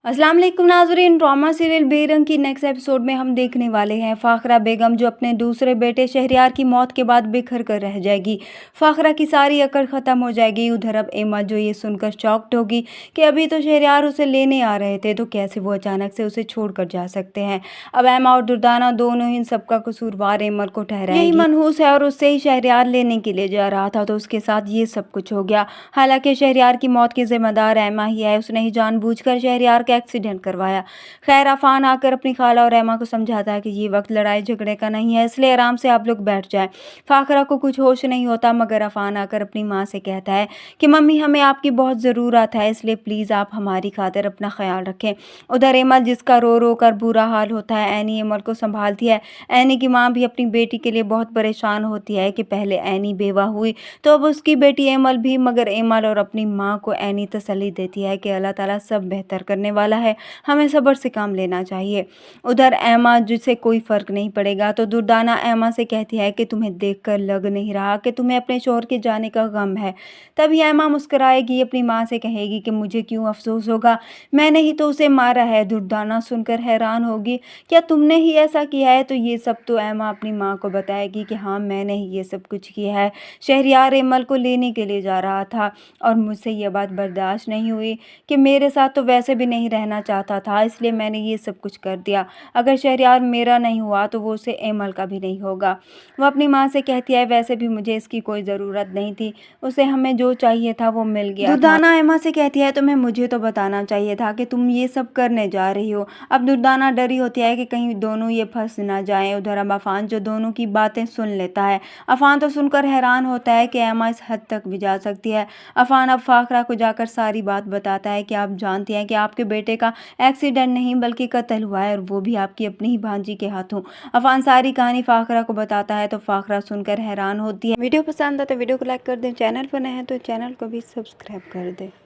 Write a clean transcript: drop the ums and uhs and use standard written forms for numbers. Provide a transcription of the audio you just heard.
अस्सलाम वालेकुम नाज़रीन। ड्रामा सीरियल बेरंग की नेक्स्ट एपिसोड में हम देखने वाले हैं फ़ाखरा बेगम जो अपने दूसरे बेटे शहरयार की मौत के बाद बिखर कर रह जाएगी। फ़ाखरा की सारी अकड़ ख़त्म हो जाएगी। उधर अब एमा जो ये सुनकर शॉक्ड होगी कि अभी तो शहरयार उसे लेने आ रहे थे, तो कैसे वो अचानक से उसे छोड़कर जा सकते हैं। अब एमा और दुर्दाना दोनों ही इन सबका कसूरवार एमल को ठहराएंगी। यही मनहूस है और उससे ही शहरयार लेने के लिए जा रहा था, तो उसके साथ ये सब कुछ हो गया। हालांकि शहरयार की मौत की जिम्मेदार एमा ही है। उसने ही जानबूझकर शहरयार का एक्सीडेंट करवाया। खैर अफान आकर अपनी खाला और एमा को समझाता है कि ये वक्त लड़ाई झगड़े का नहीं है, इसलिए आराम से आप लोग बैठ जाएं। फ़ाखरा को कुछ होश नहीं होता, मगर अफान आकर अपनी माँ से कहता है कि मम्मी हमें आपकी बहुत ज़रूरत है, इसलिए प्लीज़ आप हमारी खातिर अपना ख्याल रखें। उधर एमल जिसका रो रो कर बुरा हाल होता है, एनी एमल को संभालती है। एनी की माँ भी अपनी बेटी के लिए बहुत परेशान होती है कि पहले एनी बेवा हुई तो अब उसकी बेटी एमल भी, मगर एमल और अपनी माँ को एनी तसल्ली देती है कि अल्लाह ताला सब बेहतर करने वाला है, हमें सब्र से काम लेना चाहिए। उधर एमा जिसे कोई फ़र्क नहीं पड़ेगा, तो दुर्दाना एमा से कहती है कि तुम्हें देखकर लग नहीं रहा कि तुम्हें अपने शौहर के जाने का गम है। तभी एमा मुस्कुराएगी, अपनी माँ से कहेगी कि मुझे क्यों अफसोस होगा, मैंने ही तो उसे मारा है। दुर्दाना सुनकर हैरान होगी, क्या तुमने ही ऐसा किया है? तो ये सब तो एमा अपनी माँ को बताएगी कि हाँ मैंने ही ये सब कुछ किया है। शहरयार एमल को लेने के लिए जा रहा था और मुझसे ये बात बर्दाश्त नहीं हुई कि मेरे साथ तो वैसे भी नहीं रहना चाहता था, इसलिए मैंने ये सब कुछ कर दिया। अगर शहरयार मेरा नहीं हुआ तो वो उसे एमल का भी नहीं होगा। वो अपनी माँ से कहती है वैसे भी मुझे इसकी कोई ज़रूरत नहीं थी, उसे हमें जो चाहिए था वो मिल गया था। दुर्दाना एमा से कहती है तुम्हें मुझे तो बताना चाहिए था कि तुम ये सब करने जा रही हो। अब दुर्दाना डरी होती है कि कहीं दोनों ये फंस ना जाएं। उधर अब अफान जो दोनों की बातें सुन लेता है। अफान तो सुनकर हैरान होता है कि एमा इस हद तक भी जा सकती है। अफान अब फ़ाखरा को जाकर सारी बात बताता है कि आप जानती हैं कि आपके बेटे का एक्सीडेंट नहीं बल्कि कत्ल हुआ है, और वो भी आपकी अपनी ही भांजी के हाथों। अफान सारी कहानी फ़ाखरा को बताता है, तो फ़ाखरा सुनकर हैरान होती है। वीडियो पसंद आए तो वीडियो को लाइक कर दें, चैनल पर नए हैं तो चैनल को भी सब्सक्राइब कर दें।